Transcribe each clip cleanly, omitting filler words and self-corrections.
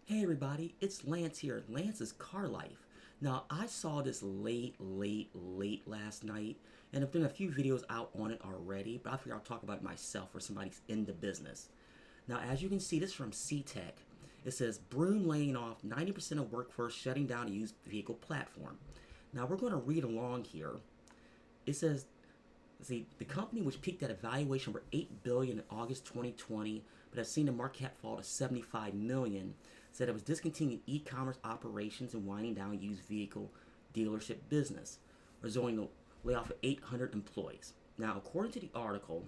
Hey everybody, it's Lance here, Lance's Car Life. Now, I saw this late last night, and there've been a few videos out on it already, but I figure I'll talk about it myself for somebody's in the business. Now, as you can see, this is from C-Tech. It says, Vroom laying off 90% of workforce shutting down a used vehicle platform. Now, we're going to read along here. It says, see, the company, which peaked at a valuation over $8 billion in August 2020, but has seen the market cap fall to $75 million, said it was discontinuing e-commerce operations and winding down used vehicle dealership business, resulting in a layoff of 800 employees. Now, according to the article,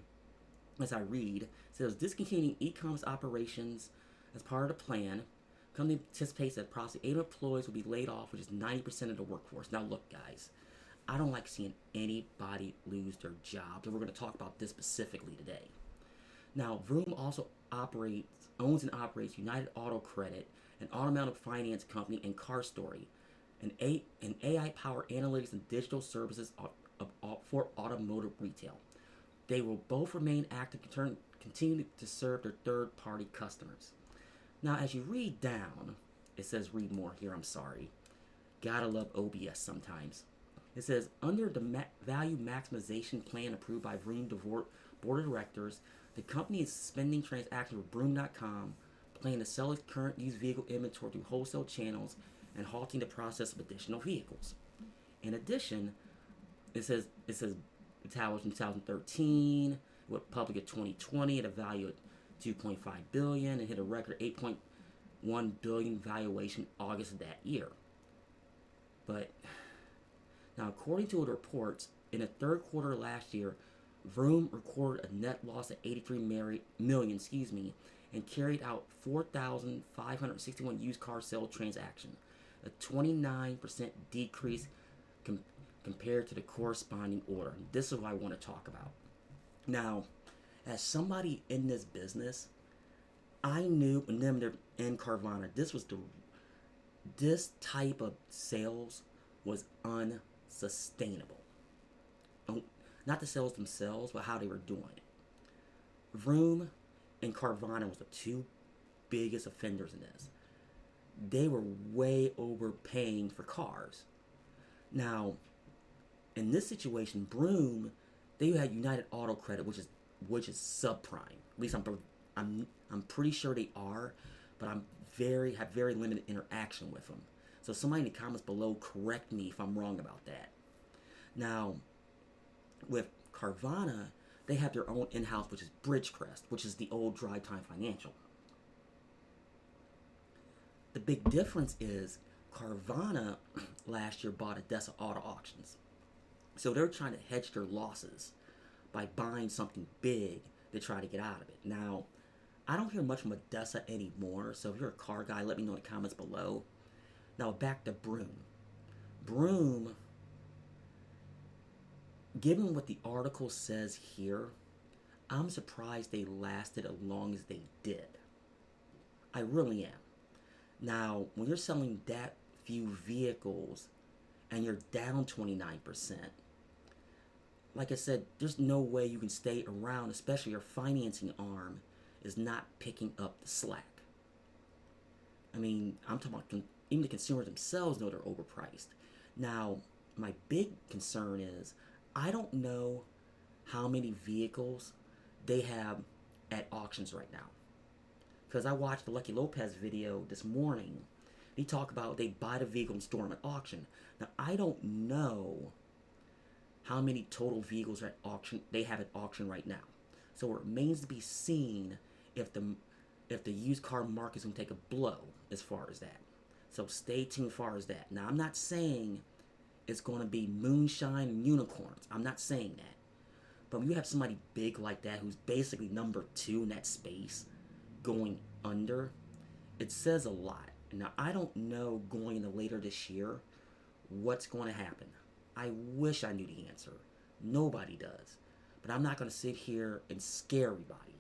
as I read, it says it was discontinuing e-commerce operations as part of the plan. The company anticipates that approximately 8 employees will be laid off, which is 90% of the workforce. Now, look, guys, I don't like seeing anybody lose their jobs, and we're going to talk about this specifically today. Now, Vroom also owns and operates United Auto Credit, an automotive finance company, and Car Story, an AI-powered analytics and digital services for automotive retail. They will both remain active and continue to serve their third-party customers. Now, as you read down, it says read more here, I'm sorry. Gotta love OBS sometimes. It says, under the value maximization plan approved by Vroom Board of Directors, the company is suspending transactions with Vroom.com, planning to sell its current used vehicle inventory through wholesale channels, and halting the process of additional vehicles. In addition, it says established in 2013, went public in 2020 at a value of 2.5 billion and hit a record 8.1 billion valuation August of that year. But now, according to the reports, in the third quarter last year, Vroom recorded a net loss of 83 million, and carried out 4,561 used car sale transactions, a 29% decrease compared to the corresponding order. This is what I want to talk about. Now, as somebody in this business, I knew when they're in Carvana, this type of sales was unsustainable. Not the sales themselves, but how they were doing it. Vroom and Carvana was the two biggest offenders in this. They were way overpaying for cars. Now, in this situation, Vroom, they had United Auto Credit, which is subprime. At least I'm pretty sure they are, but have very limited interaction with them. So somebody in the comments below, correct me if I'm wrong about that. Now, with Carvana, they have their own in-house, which is Bridgecrest, which is the old Dry Time Financial. The big difference is Carvana last year bought ADESA Auto Auctions. So they're trying to hedge their losses by buying something big to try to get out of it. Now, I don't hear much from ADESA anymore, so if you're a car guy, let me know in the comments below. Now, back to Vroom. Vroom, given what the article says here, I'm surprised they lasted as long as they did. I really am. Now, when you're selling that few vehicles and you're down 29%, like I said, there's no way you can stay around, especially your financing arm is not picking up the slack. I mean, I'm talking about even the consumers themselves know they're overpriced. Now, my big concern is I don't know how many vehicles they have at auctions right now. Because I watched the Lucky Lopez video this morning. He talked about they buy the vehicle and store them at auction. Now, I don't know how many total vehicles are at auction they have at auction right now. So it remains to be seen if the used car market is going to take a blow as far as that. So stay tuned as far as that. Now, I'm not saying it's going to be moonshine and unicorns. I'm not saying that. But when you have somebody big like that who's basically number 2 in that space going under, it says a lot. Now, I don't know going into later this year what's going to happen. I wish I knew the answer. Nobody does. But I'm not going to sit here and scare everybody.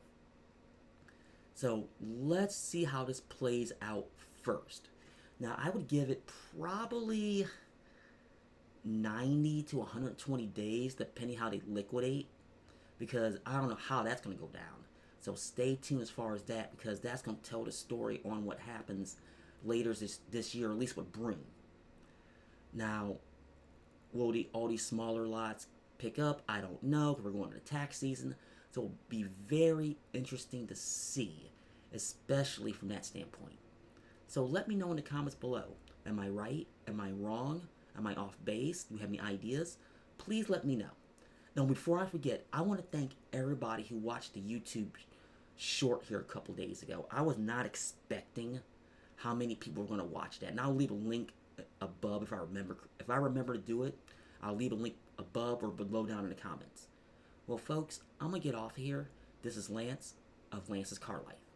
So let's see how this plays out first. Now, I would give it probably 90 to 120 days, depending how they liquidate, because I don't know how that's going to go down. So stay tuned as far as that, because that's going to tell the story on what happens later this year, at least with Vroom. Now, will all these smaller lots pick up? I don't know, because we're going into tax season. So it'll be very interesting to see, especially from that standpoint. So let me know in the comments below. Am I right? Am I wrong? Am I off base? Do you have any ideas? Please let me know. Now, before I forget, I want to thank everybody who watched the YouTube short here a couple days ago. I was not expecting how many people were going to watch that. And I'll leave a link above if I remember. If I remember to do it, I'll leave a link above or below down in the comments. Well, folks, I'm going to get off here. This is Lance of Lance's Car Life.